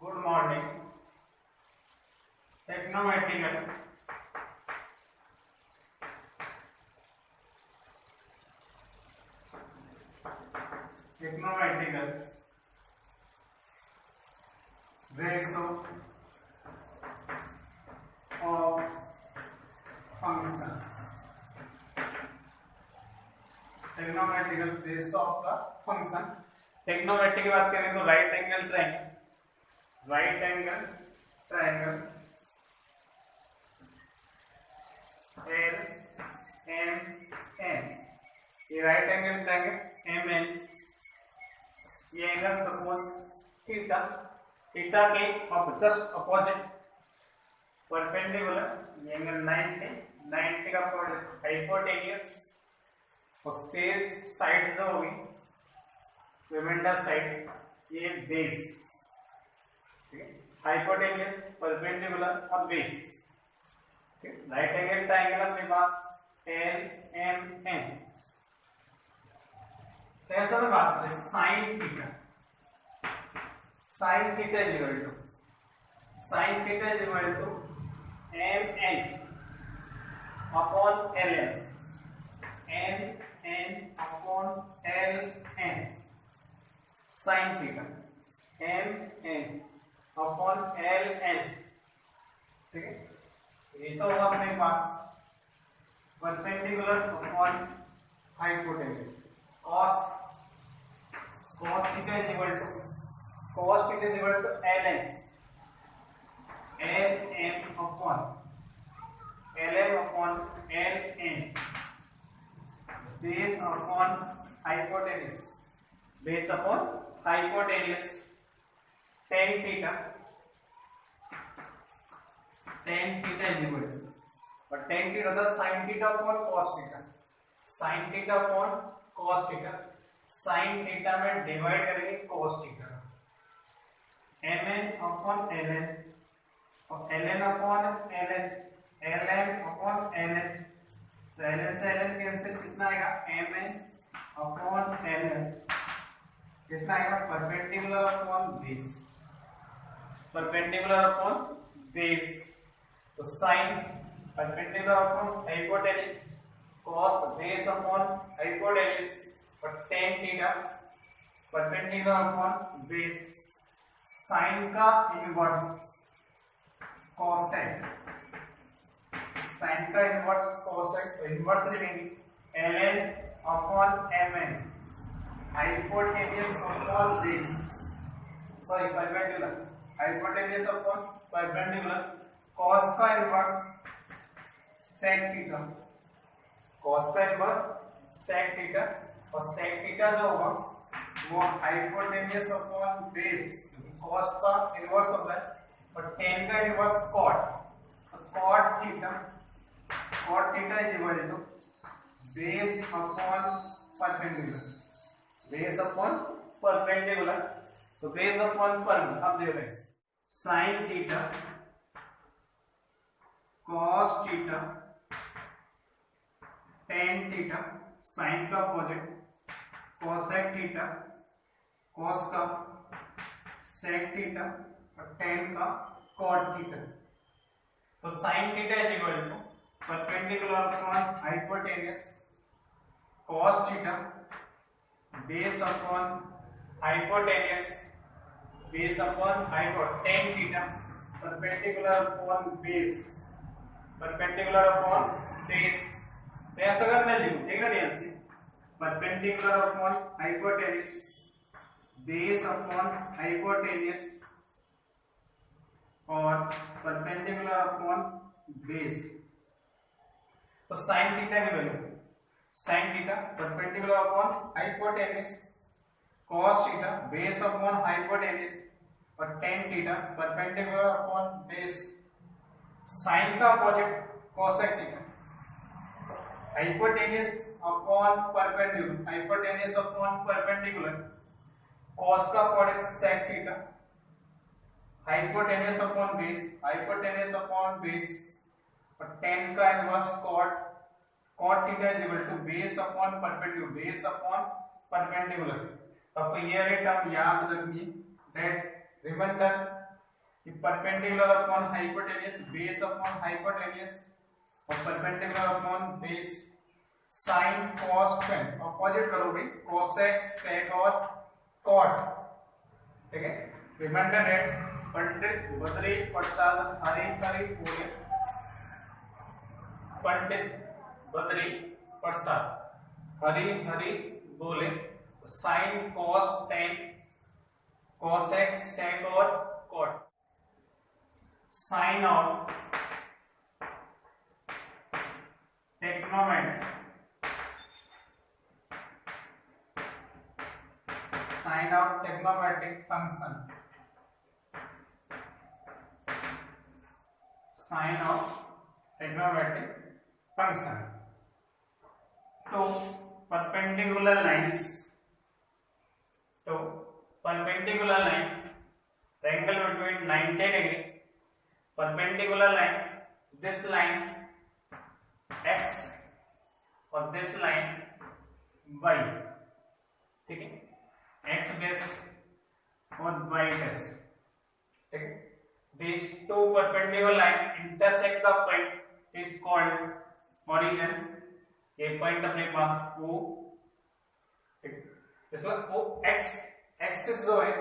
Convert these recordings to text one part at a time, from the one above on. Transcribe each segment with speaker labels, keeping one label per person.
Speaker 1: Good morning. Trigonometrical ratio of function. Trigonometrical ratio of the function. Trigonometry की बात करें तो right angle triangle L M N, ये right angle triangle M N, ये angle suppose theta के just opposite perpendicular, ये angle 90 का hypotenuse और शेष साइड जो होगी रिमाइंडर साइड, ये बेस, ठीक है, हाइपोटेन्यूस परपेंडिकुलर और बेस, ठीक है। राइट एंगल ट्रायंगल अपने पास एल एम एन। ऐसा में बात करें sine theta is equal to M N upon L N upon L N sine theta M N upon L N, ठीक है। ये तो होगा अपने पास perpendicular upon hypotenuse cos theta is equal to L M upon L N base upon hypotenuse tan theta is equal to, और tan theta था sin theta upon cos theta, sin theta में डिवाइड करेंगे cos theta, mn upon ln और ln upon ln upon ln, तो ln से ln cancel, कितना आएगा mn upon ln, कितना आएगा परपेंडिकुलर अपॉन बेस, तो sin perpendicular upon hypotenuse cos base upon hypotenuse और tan theta perpendicular upon base, sin का इनवर्स cosec, तो इनवर्स लिखेंगे ln upon mn hypotenuse upon base, sorry perpendicular, hypotenuse upon perpendicular, cos का inverse sec theta, cos का inverse sec theta, और sec theta जो होगा वो हाइपोटेन्यूस अपॉन बेस, cos का इनवर्स होता है, और tan का इनवर्स cot, तो cot theta is equal to base upon perpendicular, तो बेस अपॉन पर अब दे रहे हैं sin theta cos theta tan theta, sin का अपोजिट cosec थीटा, cos का sec थीटा और tan का cot थीटा, तो sin theta is equal to perpendicular upon hypotenuse cos theta base upon hypotenuse tan theta perpendicular upon base, ऐसा अगर मैं लिखूं, देखना ध्यान से, perpendicular upon hypotenuse base upon hypotenuse और परपेंडिकुलर अपॉन बेस, तो sin थीटा की value sin theta perpendicular upon hypotenuse cos theta base upon hypotenuse और tan theta perpendicular upon base, sin का opposite cosec theta, hypotenuse upon perpendicular, cos का product sec theta, hypotenuse upon base और tan का inverse cot theta is equal to base upon perpendicular. तो आपको ये term याद रखनी, दैट रिमेंबर ये perpendicular upon hypotenuse, base upon hypotenuse और perpendicular upon base, sine cos tan opposite करोगे कोसेक सेक और कॉट, ठीक है। रिमाइंडर है पंडित बद्री प्रसाद हरि हरि बोले, पंडित बद्री प्रसाद हरि हरि बोले, sine cos tan cosec sec और cot, sign of trigonometry, sign of trigonometric function, sign of trigonometric function to perpendicular lines, to perpendicular line, angle between 90 degree, perpendicular line, this line x और this line y, ठीक है, x dash और y dash, ठीक है। These two perpendicular line intersect the point is called origin, ये point अपने पास O, ठीक, इसका O x एक्सिस जो है,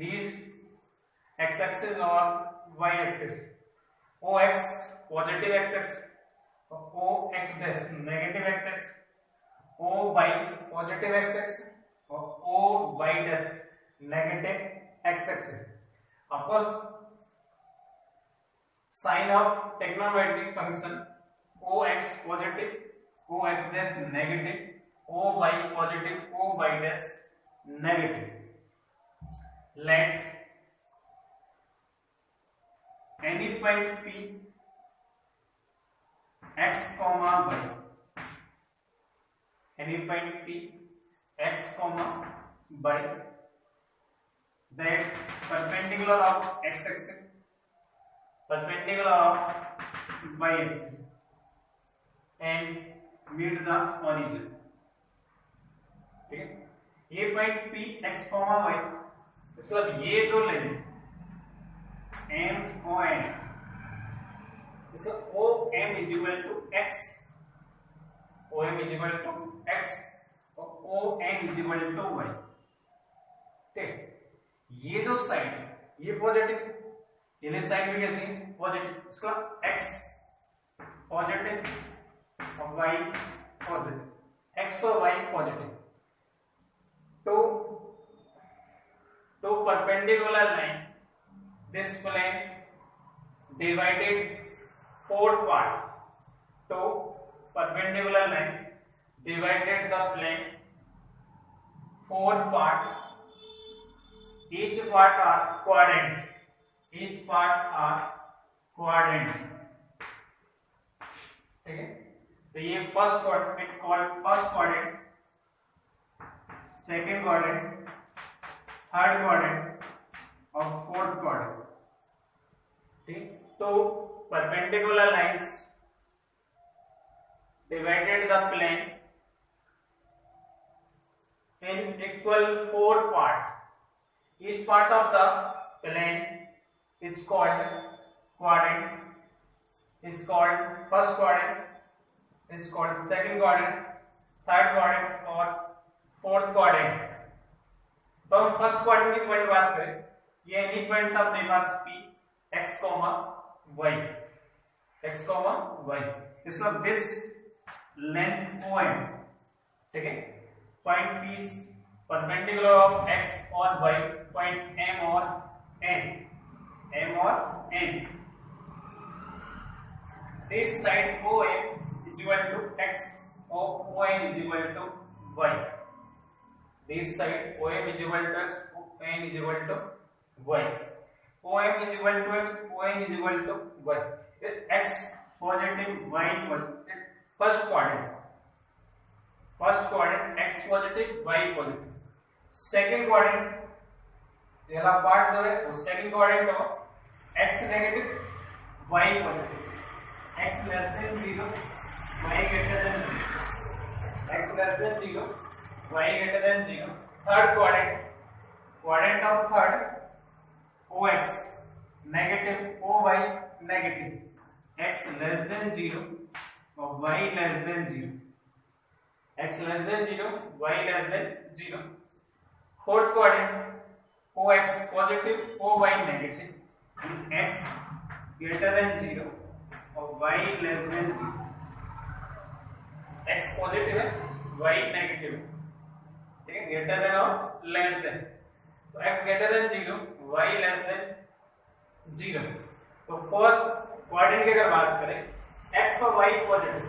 Speaker 1: these x एक्सिस और y axis, O x positive x axis, O x dash negative x axis, O y positive x axis और O y dash negative x axis. Of course sine of trigonometric function O x positive, O x dash negative, O y positive, O y dash negative. Let any point P x comma y, any point P x comma y that perpendicular of x axis, perpendicular of y axis and meet the origin, ठीक है। ये point P x comma y, इसका मतलब ये जो line M O N, इसका O M is equal to x, O M is equal to x और O N is equal to y, ठीक। ये जो साइड ये पॉजिटिव, ये साइड भी कैसी पॉजिटिव, इसका x पॉजिटिव और y पॉजिटिव, x और y positive, to perpendicular line, this plane divided 4 part, to perpendicular line divided the plane 4 part, each part are quadrant, each part are quadrant, ठीक है। तो ये first quadrant called first quadrant, second quadrant, third quadrant और fourth quadrant, ठीक। तो perpendicular lines divided the plane in equal 4 part, each part of the plane is called quadrant, is called first quadrant, is called second quadrant, third quadrant और fourth quadrant। तो हम first quadrant की point बात करें, ये any point था अपने पास P x y, x y, इसका दिस लेंथ OM, ठीक है। Point P perpendicular of x और y, पॉइंट M और N, this side OM is equal to x or ON is equal to y, this side OM is equal to x, ON is equal to y, OM is equal to x, ON is equal to y, x positive, y positive, first quadrant x positive, y positive, second quadrant पहला part जो है वो second quadrant हो, x negative, y positive, x less than 0, y greater than 0, x less than 0, y greater than 0, third quadrant of third OX negative O Y negative, X less than 0 और Y less than 0, X less than 0 Y less than 0। Fourth quadrant O X positive O Y negative, X greater than 0 और Y less than 0, X positive है Y negative है, ठीक है, greater than और less than. तो x greater than 0 y less than 0। तो first quadrant की अगर बात करें x और y पॉजिटिव,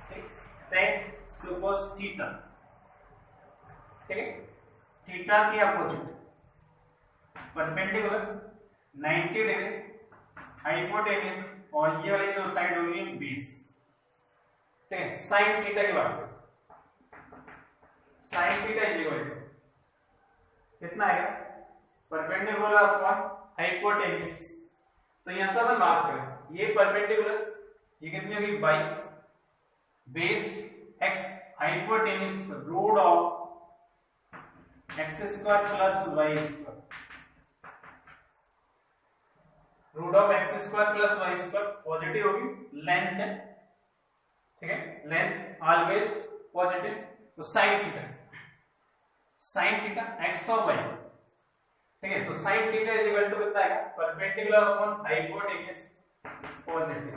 Speaker 1: ठीक, देन सपोज थीटा, ठीक है, थीटा की अपोजिट परपेंडिकुलर 90 डिग्री हाइपोटेन्यूज और ये वाली जो साइड होगी 20, ठीक है। साइन थीटा की बात करें, sine theta is equal to कितना आएगा, परपेंडिकुलर अपॉन हाइपोटेन्यूज। तो यहां से अपन बात करें ये परपेंडिकुलर, ये कितनी होगी by base x hypotenuse root of x square plus y square, root of x square plus y square positive होगी, लेंथ है, ठीक है, लेंथ ऑलवेज पॉजिटिव। तो sine theta, sine theta x और वाई, ठीक है, तो sine theta is equal to कितना आएगा, perpendicular upon hypotenuse positive,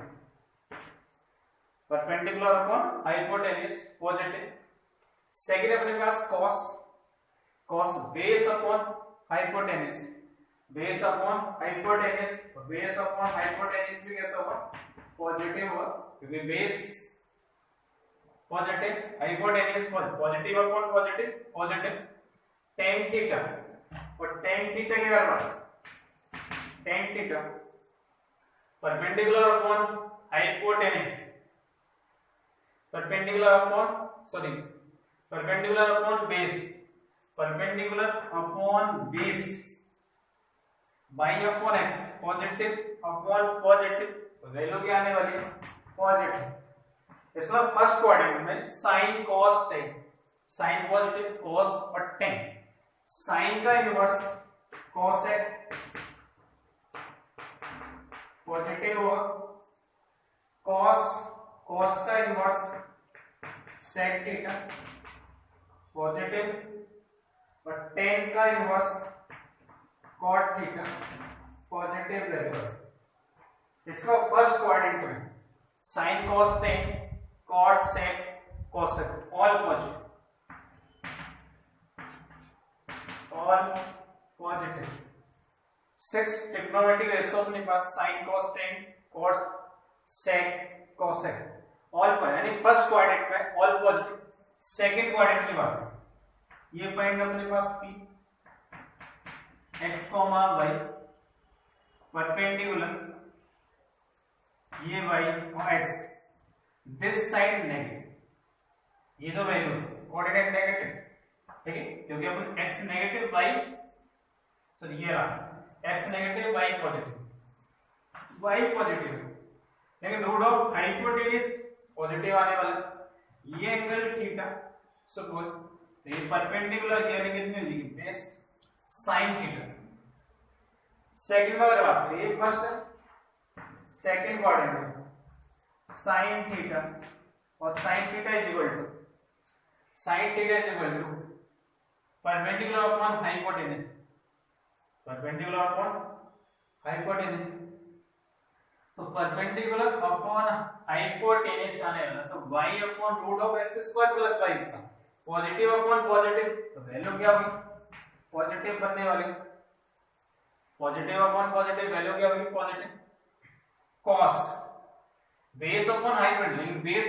Speaker 1: perpendicular upon hypotenuse positive. Second अपने पास cos, cos base upon hypotenuse, base upon hypotenuse, base upon hypotenuse भी कैसा होगा, पॉजिटिव होगा, क्योंकि base positive, hypotenuse positive upon positive, positive. tan theta, और tan थीटा क्या करवा, tan theta perpendicular upon hypotenuse, perpendicular upon sorry perpendicular upon base, perpendicular upon base by upon x, positive upon positive, तो value क्या आने वाली है, positive. इसमें first quadrant में sine cos tan, sine positive cos और टेन, साइन का inverse cos है पॉजिटिव होगा, कॉस, कॉस का इनवर्स सेक थीटा पॉजिटिव, और टेन का इनवर्स कॉट थीटा पॉजिटिव रहेगा। इसका फर्स्ट क्वाड्रेंट में sine cos tan cot sec cosec all positive, all positive. 6 trigonometric ratio अपने पास sine cos tan cot sec cosec all positive, यानी first quadrant में all positive. Second quadrant की बात करें, ये फाइंड अपने पास p x comma y perpendicular, ये y और x, दिस साइड नेगेटिव, ये जो वैल्यू कोऑर्डिनेट नेगेटिव, ठीक है, क्योंकि अपन x नेगेटिव y सॉरी ये रहा x negative y positive, y positive, लेकिन रूट ऑफ हाइपोटेन्यूज पॉजिटिव आने वाला, ये एंगल थीटा सपोज, तो ये परपेंडिकुलर ये कितनी हो जाएगी, बेस साइन थीटा। सेकंड में अगर बात करें, ये फर्स्ट है, सेकंड क्वाड्रेंट में साइन थीटा, और sine theta is equal to, sine theta is equal to perpendicular upon hypotenuse, perpendicular upon hypotenuse. तो परपेंडिकुलर अपॉन हाइपोटेन्यूज आने वाला, तो y upon root of x square plus y, इसका positive upon positive, तो value क्या होगी, positive बनने वाली, पॉजिटिव अपॉन पॉजिटिव वैल्यू क्या होगी, positive. cos base upon hypotenuse, base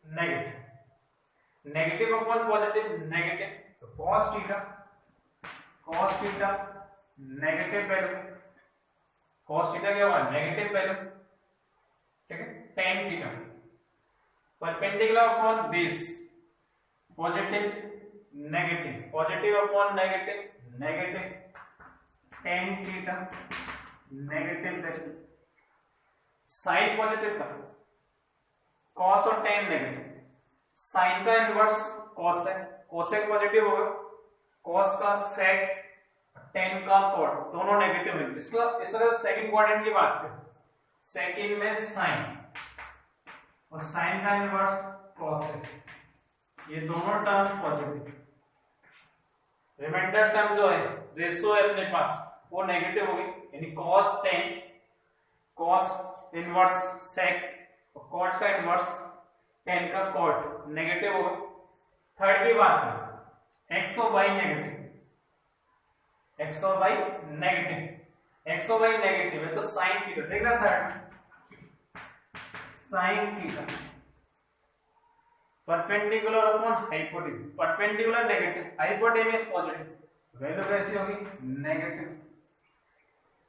Speaker 1: negative, negative upon positive negative, तो cos theta, cos theta negative value, cos theta क्या हुआ, नेगेटिव वैल्यू, ठीक है। tan theta perpendicular upon base positive negative, positive upon negative negative, tan theta negative value. Sine positive का cos और tan negative, sine का inverse cos है, cosec positive होगा, cos का sec 10 का कॉट दोनों नेगेटिव है। इस तरह सेकंड क्वाड्रेंट की बात करें, सेकंड में साइन और साइन का इनवर्स कॉस है, ये दोनों टर्म पॉजिटिव। रिमाइंडर टर्म जो है रेशो है अपने पास वो नेगेटिव होगी, यानी cos 10 cos इनवर्स sec और cot का इनवर्स 10 का cot नेगेटिव होगा। थर्ड की बात करें, x और y नेगेटिव, x और y नेगेटिव, x और y नेगेटिव है तो sin थीटा देखना third sin theta perpendicular upon hypotenuse, perpendicular negative hypotenuse positive, value कैसी होगी नेगेटिव।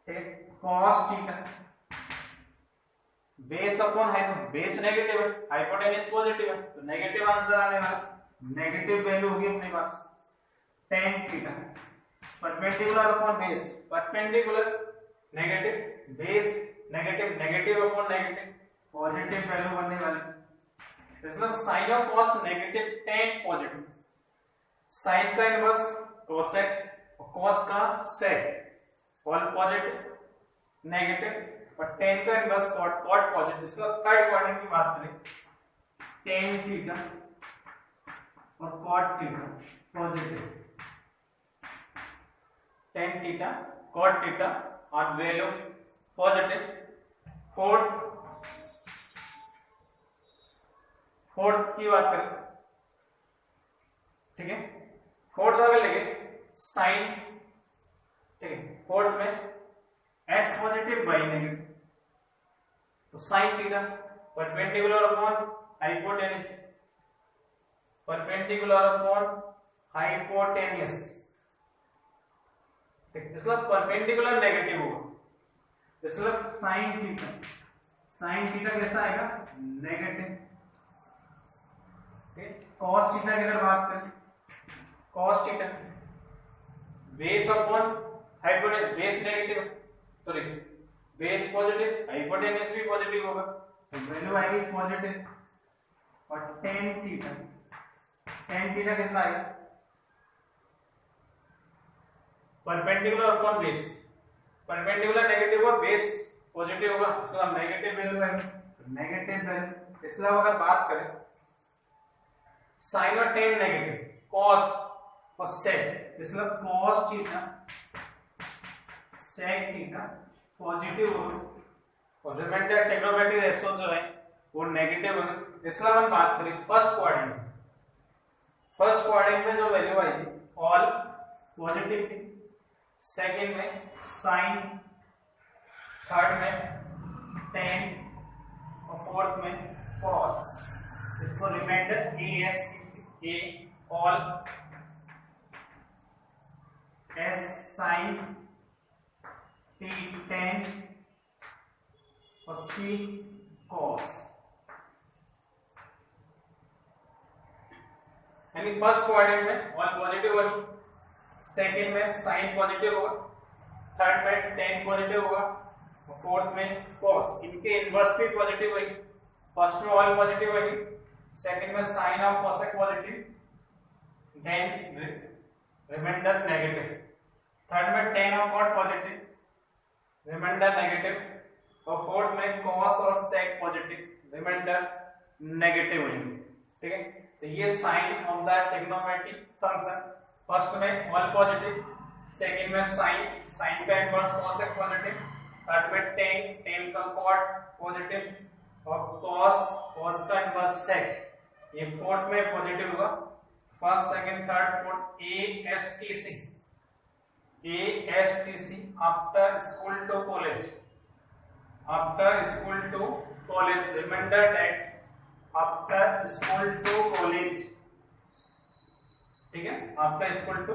Speaker 1: ठीक, cos theta base upon hypotenuse, base negative है हाइपोटेन्यूज पॉजिटिव है तो नेगेटिव आंसर आने वाला, नेगेटिव वैल्यू होगी अपने पास। tan theta perpendicular upon base, perpendicular negative base negative, negative upon negative positive value बनने वाली। मतलब साइन और cos negative tan positive, sine का इनवर्स कोसेक और कॉस का सेक ऑल पॉजिटिव नेगेटिव और tan का इनवर्स कॉट कॉट पॉजिटिव। इसका थर्ड क्वाड्रेंट की बात करें, tan थीटा और cot theta positive, tan theta cot theta और वैल्यू पॉजिटिव। फोर्थ की बात करें, ठीक है, फोर्थ अगर लेंगे साइन, ठीक है, फोर्थ में x पॉजिटिव y नेगेटिव तो sine theta perpendicular upon hypotenuse, perpendicular upon hypotenuse, इसका परपेंडिकुलर नेगेटिव होगा, इसलिए साइन थीटा, साइन थीटा कैसा आएगा नेगेटिव। cos थीटा की अगर बात करें, cos theta base upon hypotenuse, base negative sorry base positive hypotenuse भी पॉजिटिव होगा तो वैल्यू आएगी पॉजिटिव। और tan थीटा, tan थीटा कितना आएगा perpendicular upon base, perpendicular negative होगा बेस पॉजिटिव होगा इसका नेगेटिव वैल्यू आएगी, नेगेटिव वैल्यू। इसलिए अगर बात करें साइन और tan नेगेटिव, cos और sec, इसलिए cos theta sec theta positive होगा और रिमाइंडर ट्रिग्नोमेट्रिक रेशियो जो है वो नेगेटिव होगा। इसलिए हम बात करें फर्स्ट क्वाड्रेंट, फर्स्ट क्वाड्रेंट में जो वैल्यू आएगी ऑल पॉजिटिव थी, सेकंड में साइन, थर्ड में tan और फोर्थ में cos। इसको reminder A all S sine, T tan और सी cos। यानी फर्स्ट क्वाड्रेंट में ऑल पॉजिटिव होगी, सेकंड में साइन पॉजिटिव होगा, थर्ड में tan पॉजिटिव होगा और फोर्थ में cos। इनके इनवर्स भी पॉजिटिव होगी, फर्स्ट में ऑल पॉजिटिव होगी, सेकंड में साइन और cosec positive, then remainder negative, third में tan और cot पॉजिटिव, रिमाइंडर नेगेटिव और फोर्थ में cos और sec पॉजिटिव, रिमाइंडर नेगेटिव होंगे। ठीक है, तो ये sign of the trigonometric function, first में ऑल पॉजिटिव, सेकंड में साइन, साइन का इनवर्स cosec पॉजिटिव, थर्ड में tan का cot पॉजिटिव और cos का इनवर्स sec, ये फोर्थ में पॉजिटिव होगा। First second third fourth ASTC after school to college, after school to college, reminder that after school to college, ठीक है, after school to